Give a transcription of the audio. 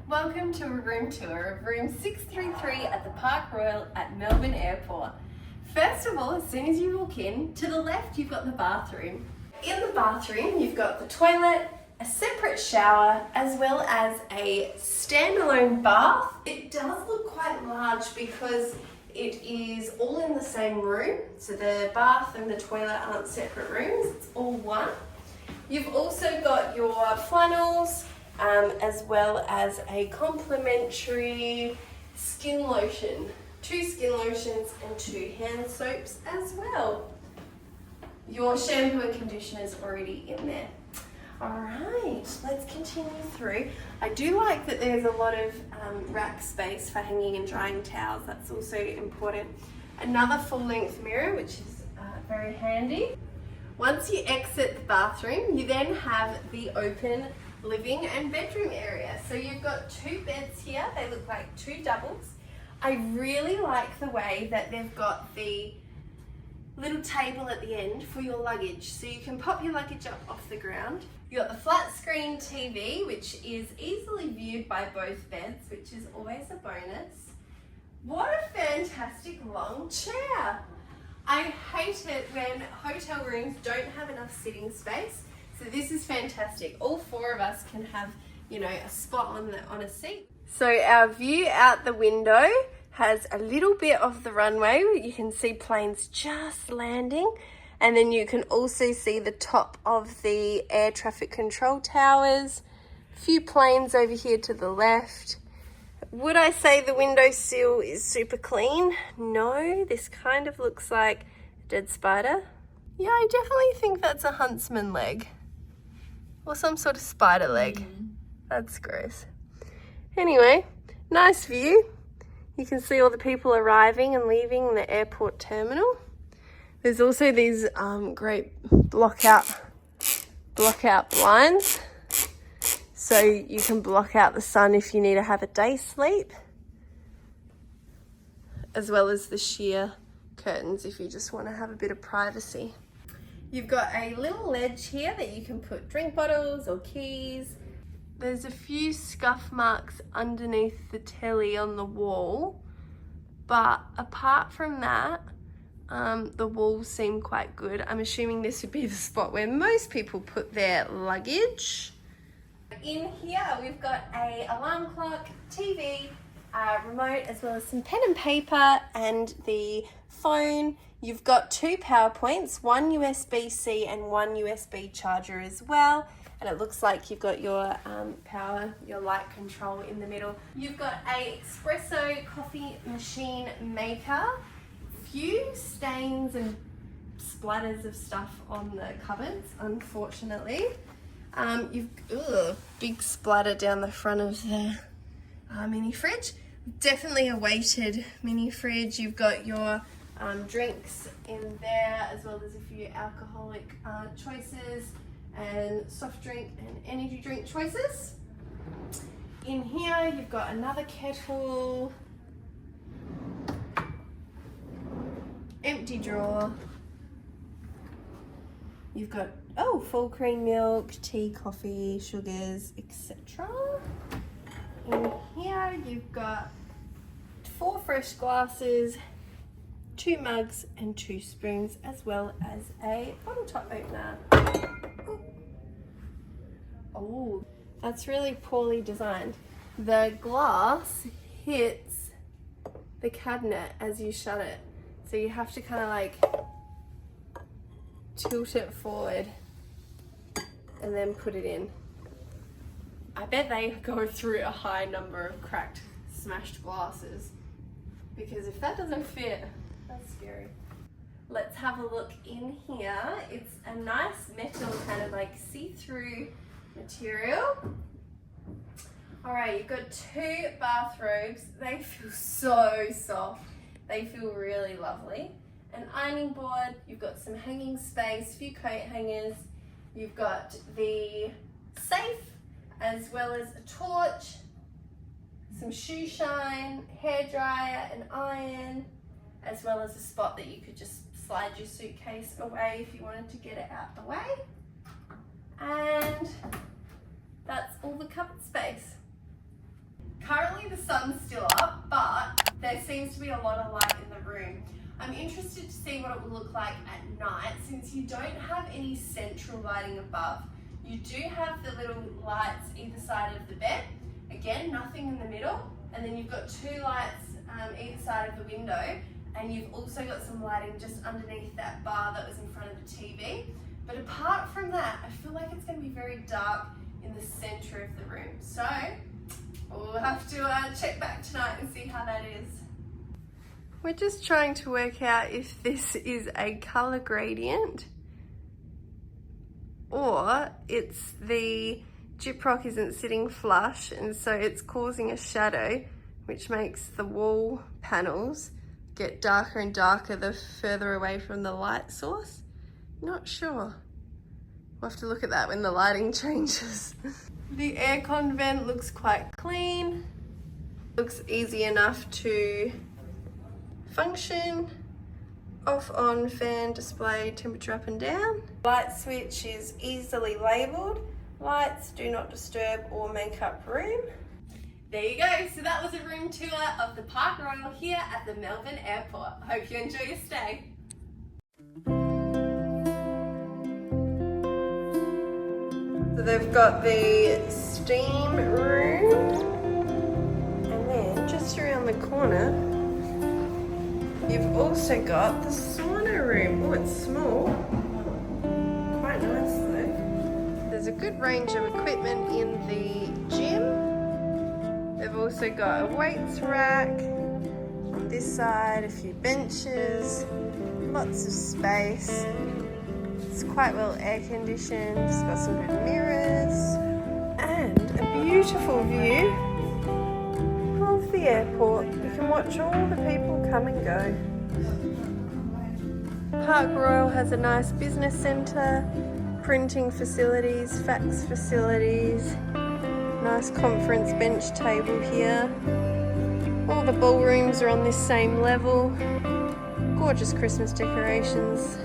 Welcome to a room tour of room 633 at the Park Royal at Melbourne Airport. First of all, as soon as you walk in, to the left you've got the bathroom. In the bathroom you've got the toilet, a separate shower, as well as a standalone bath. It does look quite large because it is all in the same room. So the bath and the toilet aren't separate rooms, it's all one. You've also got your flannels, as well as a complimentary skin lotion. 2 skin lotions and 2 hand soaps as well. Your shampoo and conditioner is already in there. Alright, let's continue through. I do like that there's a lot of rack space for hanging and drying towels. That's also important. Another full length mirror, which is very handy. Once you exit the bathroom, you then have the open living and bedroom area. So you've got 2 beds here. They look like 2 doubles. I really like the way that they've got the little table at the end for your luggage. So you can pop your luggage up off the ground. You've got the flat screen TV, which is easily viewed by both beds, which is always a bonus. What a fantastic long chair. I hate it when hotel rooms don't have enough sitting space. So this is fantastic. All 4 of us can have, a spot on a seat. So our view out the window has a little bit of the runway. You can see planes just landing. And then you can also see the top of the air traffic control towers. A few planes over here to the left. Would I say the windowsill is super clean? No, this kind of looks like a dead spider. Yeah, I definitely think that's a huntsman leg. Or some sort of spider leg. That's gross. Anyway, nice view. You can see all the people arriving and leaving the airport terminal. There's also these great block out blinds. So you can block out the sun if you need to have a day sleep. As well as the sheer curtains if you just want to have a bit of privacy. You've got a little ledge here that you can put drink bottles or keys. There's a few scuff marks underneath the telly on the wall, but apart from that, the walls seem quite good. I'm assuming this would be the spot where most people put their luggage. In here we've got a alarm clock, TV, remote, as well as some pen and paper and the phone. You've got 2 power points, 1 USB-C and 1 USB charger as well. And it looks like you've got your power, your light control in the middle. You've got a espresso coffee machine maker. Few stains and splatters of stuff on the cupboards, unfortunately. Big splatter down the front of the mini fridge. Definitely a weighted mini fridge. You've got your drinks in there, as well as a few alcoholic choices and soft drink and energy drink choices. In here you've got another kettle, empty drawer. You've got full cream milk, tea, coffee, sugars, etc. In here you've got 4 fresh glasses, 2 mugs and 2 spoons, as well as a bottle top opener. Oh, that's really poorly designed. The glass hits the cabinet as you shut it. So you have to kind of like tilt it forward and then put it in. I bet they go through a high number of cracked, smashed glasses, because if that doesn't fit, that's scary. Let's have a look in here. It's a nice metal kind of like see-through material. All right, you've got 2 bathrobes. They feel so soft. They feel really lovely. An ironing board, you've got some hanging space, a few coat hangers. You've got the safe, as well as a torch, some shoe shine, hairdryer, an iron, as well as a spot that you could just slide your suitcase away if you wanted to get it out the way. And that's all the cupboard space. currently the sun's still up, but there seems to be a lot of light in the room. I'm interested to see what it will look like at night since you don't have any central lighting above. You do have the little lights either side of the bed. Again, nothing in the middle. And then you've got two lights either side of the window. And you've also got some lighting just underneath that bar that was in front of the TV. But apart from that, I feel like it's going to be very dark in the center of the room. So we'll have to check back tonight and see how that is. We're just trying to work out if this is a color gradient or it's the gyprock isn't sitting flush and so it's causing a shadow, which makes the wall panels get darker and darker the further away from the light source. Not sure. We'll have to look at that when the lighting changes. The aircon vent looks quite clean. Looks easy enough to function. Off, on, fan, display, temperature up and down. Light switch is easily labelled. Lights do not disturb or make up room. There you go, so that was a room tour of the Park Royal here at the Melbourne Airport. Hope you enjoy your stay. So they've got the steam room, and then just around the corner, you've also got the sauna room. Oh, it's small, quite nice though. There's a good range of equipment in the gym. They've also got a weights rack on this side, a few benches, lots of space. It's quite well air conditioned, it's got some good mirrors and a beautiful view of the airport. You can watch all the people come and go. Park Royal has a nice business centre, printing facilities, fax facilities, nice conference bench table here. All the ballrooms are on this same level. Gorgeous Christmas decorations.